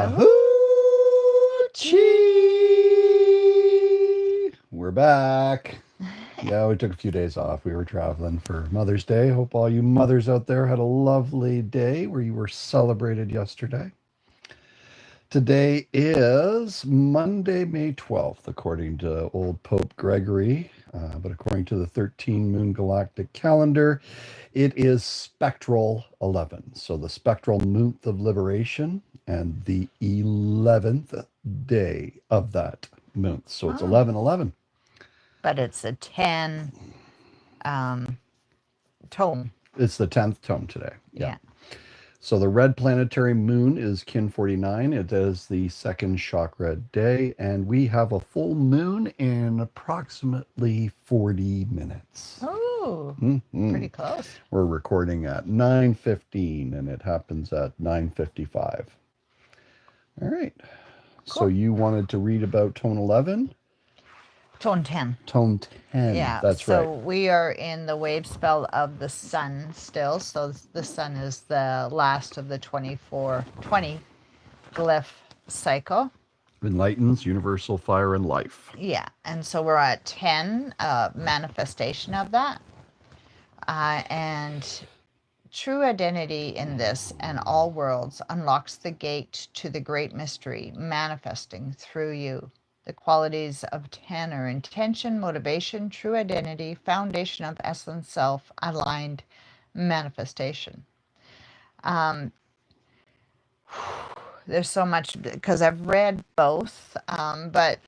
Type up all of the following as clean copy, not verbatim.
Hoochie! We're back. Yeah, we took a few days off. We were traveling for Mother's Day. Hope all you mothers out there had a lovely day where you were celebrated yesterday. Today is Monday, May 12th, according to old Pope Gregory. But according to the 13 moon galactic calendar, it is spectral 11. So the spectral month of liberation and the 11th day of that month. So it's 11/11. But it's a 10 tone. It's the 10th tone today. Yeah. So the red planetary moon is Kin 49. It is the second chakra day, and we have a full moon in approximately 40 minutes. Oh, pretty close. We're recording at 9:15, and it happens at 9:55. All right. Cool. So you wanted to read about tone 11? Tone 10. Tone 10. Yeah, that's right. So we are in the wave spell of the sun still. So the sun is the last of the 20 glyph cycle. Enlightens, universal fire, and life. Yeah, and so we're at 10, manifestation of that. And true identity in this and all worlds unlocks the gate to the great mystery manifesting through you. The qualities of 10 are intention, motivation, true identity, foundation of essence, self, aligned manifestation. There's so much because I've read both, but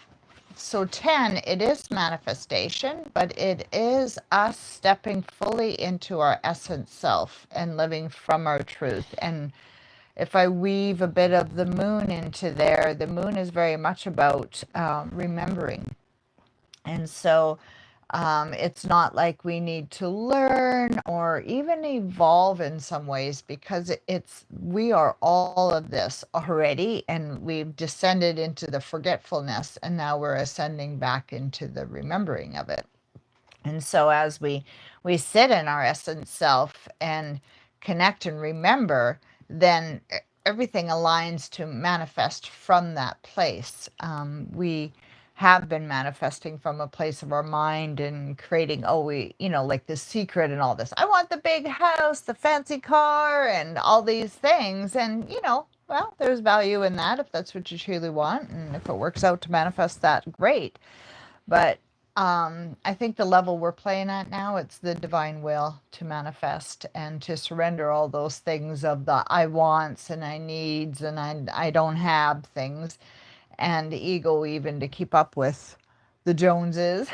so 10, it is manifestation, but it is us stepping fully into our essence self and living from our truth. And if I weave a bit of the moon into there, the moon is very much about remembering. And so it's not like we need to learn or even evolve in some ways because we are all of this already, and we've descended into the forgetfulness, and now we're ascending back into the remembering of it. And so as we sit in our essence self and connect and remember, then everything aligns to manifest from that place. We have been manifesting from a place of our mind and creating, like The Secret and all this. I want the big house, the fancy car, and all these things. And, well, there's value in that if that's what you truly want. And if it works out to manifest that, great. But I think the level we're playing at now, it's the divine will to manifest and to surrender all those things of the I wants and I needs and I don't have things, and the ego even to keep up with the Joneses,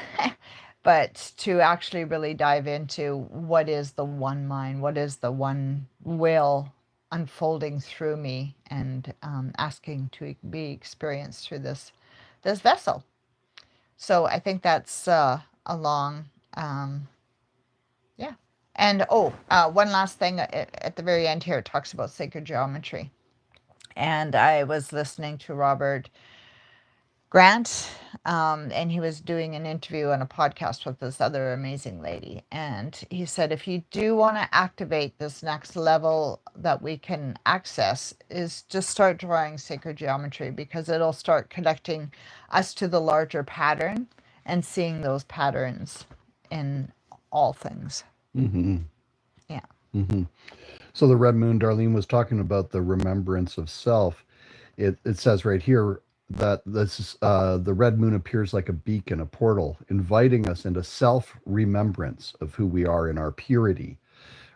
but to actually really dive into what is the one mind, what is the one will unfolding through me, and asking to be experienced through this vessel. So I think that's a long, yeah. And one last thing at the very end here, it talks about sacred geometry. And I was listening to Robert Grant, and he was doing an interview on a podcast with this other amazing lady. And he said, if you do want to activate this next level that we can access, is just start drawing sacred geometry, because it'll start connecting us to the larger pattern and seeing those patterns in all things. Mm-hmm. Yeah. Mm-hmm. So the red moon, Darlene was talking about the remembrance of self. It says right here that the red moon appears like a beacon, a portal, inviting us into self-remembrance of who we are in our purity.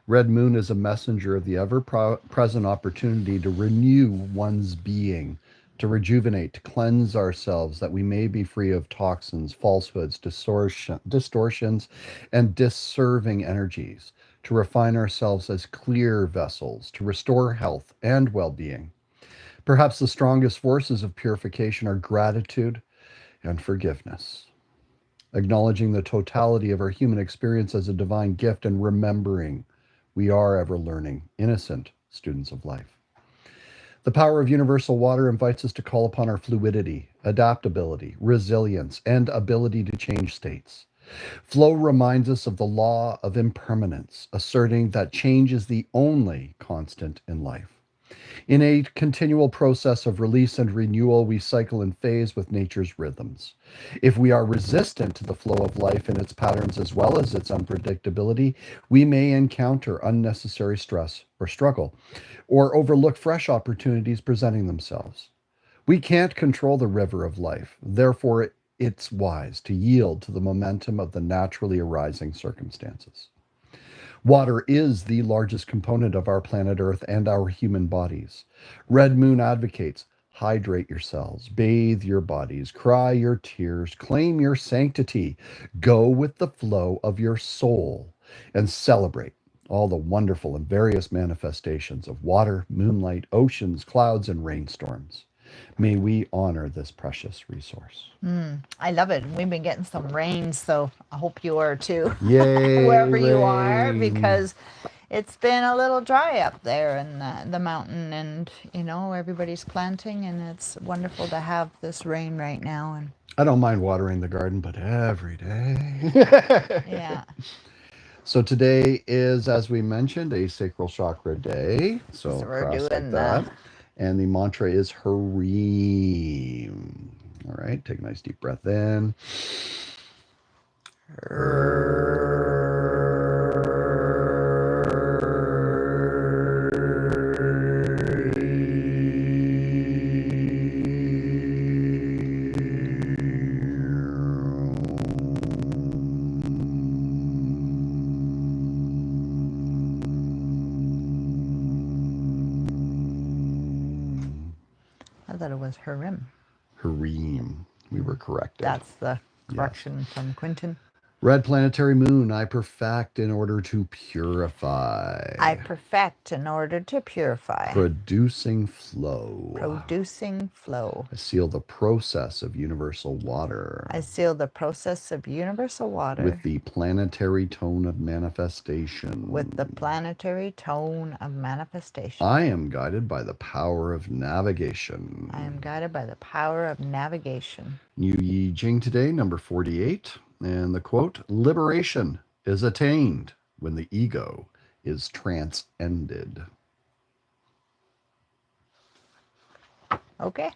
Red moon is a messenger of the ever-present opportunity to renew one's being, to rejuvenate, to cleanse ourselves, that we may be free of toxins, falsehoods, distortions, and disserving energies, to refine ourselves as clear vessels, to restore health and well-being. Perhaps the strongest forces of purification are gratitude and forgiveness. Acknowledging the totality of our human experience as a divine gift and remembering we are ever learning, innocent students of life. The power of universal water invites us to call upon our fluidity, adaptability, resilience, and ability to change states. Flow reminds us of the law of impermanence, asserting that change is the only constant in life. In a continual process of release and renewal, we cycle in phase with nature's rhythms. If we are resistant to the flow of life and its patterns as well as its unpredictability, we may encounter unnecessary stress or struggle, or overlook fresh opportunities presenting themselves. We can't control the river of life, therefore, it's wise to yield to the momentum of the naturally arising circumstances. Water is the largest component of our planet Earth and our human bodies. Red Moon advocates hydrate yourselves, bathe your bodies, cry your tears, claim your sanctity, go with the flow of your soul, and celebrate all the wonderful and various manifestations of water, moonlight, oceans, clouds, and rainstorms. May we honor this precious resource. I love it. We've been getting some rain, so I hope you are too, Yay, wherever you are, rain. because it's been a little dry up there in the mountain, and everybody's planting, and it's wonderful to have this rain right now. And I don't mind watering the garden, but every day. yeah, So today is, as we mentioned, a sacral chakra day. So so we're cross like doing that. And the mantra is Hareem. All right, take a nice deep breath in. I thought it was Harim. Hareem. We were corrected. That's the correction from Quentin. Red planetary moon, I perfect in order to purify. I perfect in order to purify. Producing flow. Producing flow. I seal the process of universal water. I seal the process of universal water. With the planetary tone of manifestation. With the planetary tone of manifestation. I am guided by the power of navigation. I am guided by the power of navigation. New Yi Jing today, number 48. And the quote, liberation is attained when the ego is transcended. Okay.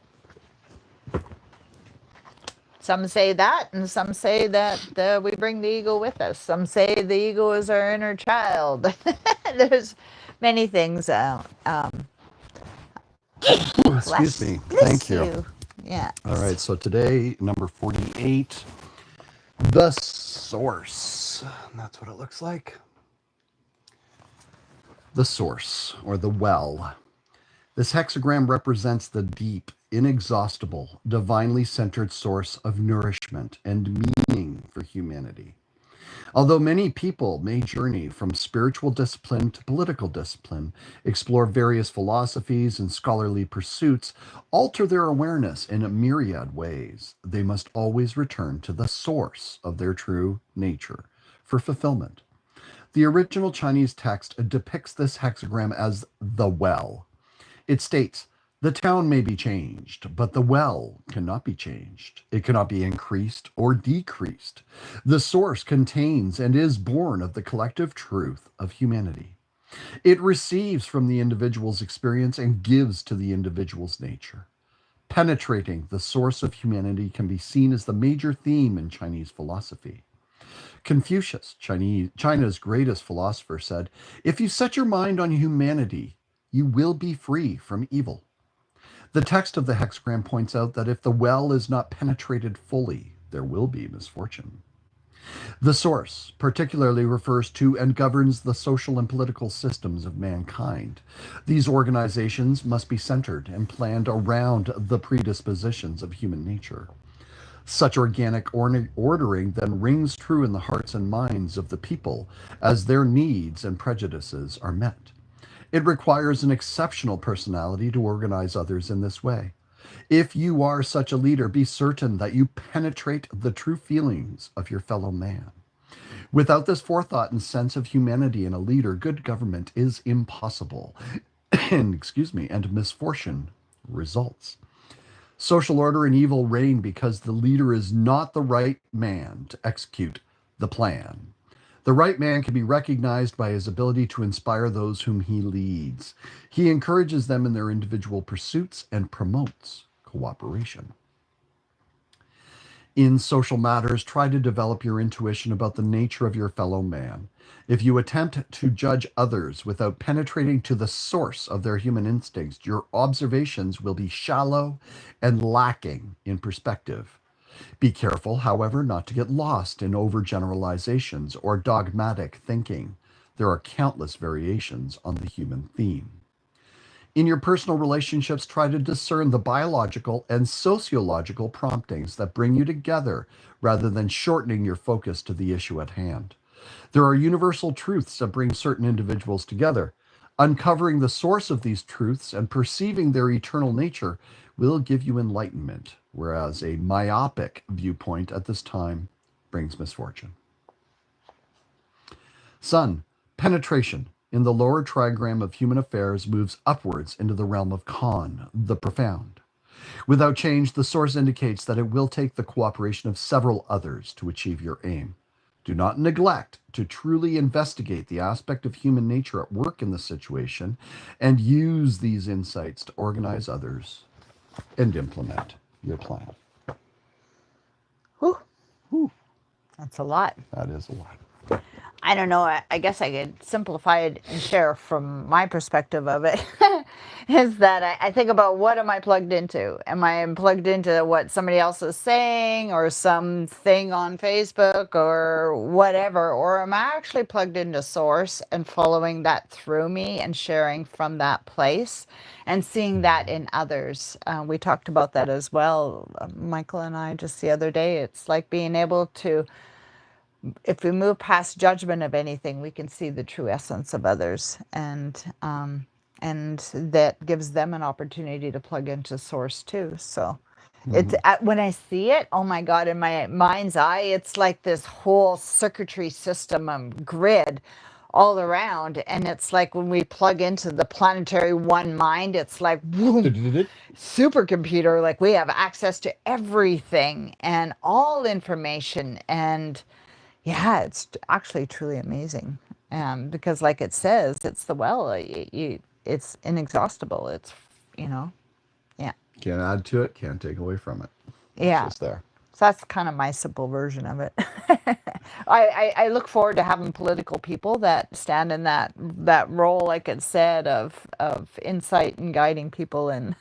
Some say that, and some say that we bring the ego with us. Some say the ego is our inner child. There's many things. Excuse me. Thank you. Yeah. All right. So today, number 48, the source. And that's what it looks like. The source, or the well. This hexagram represents the deep, inexhaustible, divinely centered source of nourishment and meaning for humanity. Although many people may journey from spiritual discipline to political discipline, explore various philosophies and scholarly pursuits, alter their awareness in a myriad ways, they must always return to the source of their true nature for fulfillment. The original Chinese text depicts this hexagram as the well. It states, the town may be changed, but the well cannot be changed. It cannot be increased or decreased. The source contains and is born of the collective truth of humanity. It receives from the individual's experience and gives to the individual's nature. Penetrating the source of humanity can be seen as the major theme in Chinese philosophy. Confucius, China's greatest philosopher, said, if you set your mind on humanity, you will be free from evil. The text of the hexagram points out that if the well is not penetrated fully, there will be misfortune. The source particularly refers to and governs the social and political systems of mankind. These organizations must be centered and planned around the predispositions of human nature. Such organic ordering then rings true in the hearts and minds of the people as their needs and prejudices are met. It requires an exceptional personality to organize others in this way. If you are such a leader, be certain that you penetrate the true feelings of your fellow man. Without this forethought and sense of humanity in a leader, good government is impossible. and misfortune results. Social order and evil reign because the leader is not the right man to execute the plan. The right man can be recognized by his ability to inspire those whom he leads. He encourages them in their individual pursuits and promotes cooperation. In social matters, try to develop your intuition about the nature of your fellow man. If you attempt to judge others without penetrating to the source of their human instincts, your observations will be shallow and lacking in perspective. Be careful, however, not to get lost in overgeneralizations or dogmatic thinking. There are countless variations on the human theme. In your personal relationships, try to discern the biological and sociological promptings that bring you together rather than shortening your focus to the issue at hand. There are universal truths that bring certain individuals together. Uncovering the source of these truths and perceiving their eternal nature will give you enlightenment, whereas a myopic viewpoint at this time brings misfortune. Sun, penetration in the lower trigram of human affairs moves upwards into the realm of Kan, the profound. Without change, the source indicates that it will take the cooperation of several others to achieve your aim. Do not neglect to truly investigate the aspect of human nature at work in the situation and use these insights to organize others and implement your plan. Whew, Whew, that's a lot. that is a lot. I don't know. I guess I could simplify it and share from my perspective of it. Is that I think about what am I plugged into? Am I plugged into what somebody else is saying or something on Facebook or whatever? Or am I actually plugged into source and following that through me and sharing from that place and seeing that in others? We talked about that as well, Michael and I, just the other day. It's like being able to, if we move past judgment of anything, we can see the true essence of others, and that gives them an opportunity to plug into source too. So it's when I see it, oh my God, in my mind's eye, it's like this whole circuitry system grid all around, and it's like when we plug into the planetary one mind, it's like boom, supercomputer, like we have access to everything and all information. And yeah, it's actually truly amazing. Because like it says, it's the well, it's inexhaustible. It's, you know, yeah. Can't add to it, can't take away from it. It's Yeah. just there. So that's kind of my simple version of it. I look forward to having political people that stand in that role, like it said, of insight and guiding people and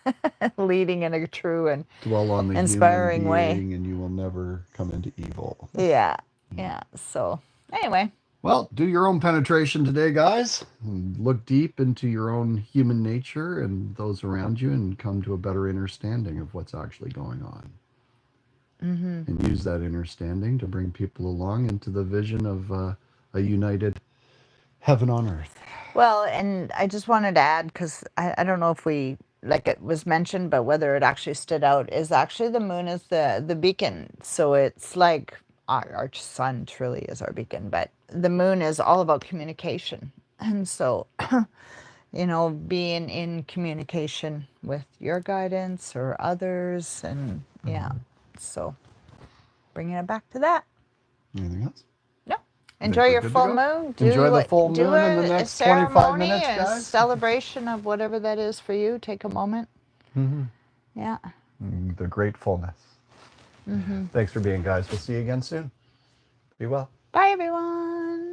leading in a true and Dwell on the inspiring human way. being and you will never come into evil. Yeah. Yeah. So anyway. Well, do your own penetration today, guys. And look deep into your own human nature and those around you and come to a better understanding of what's actually going on. And use that understanding to bring people along into the vision of a united heaven on earth. Well, and I just wanted to add, because I don't know if we, like it was mentioned, but whether it actually stood out, is actually the moon is the beacon. So it's like our sun truly is our beacon, but the moon is all about communication. And so, being in communication with your guidance or others, and yeah, so bringing it back to that. Anything else? No. I Enjoy think your we're good to full go. moon. Enjoy the full Do moon in the a next 25 ceremony minutes, and guys. celebration of whatever that is for you. Take a moment. Yeah. The gratefulness. Thanks for being, guys. We'll see you again soon. Be well. Bye, everyone.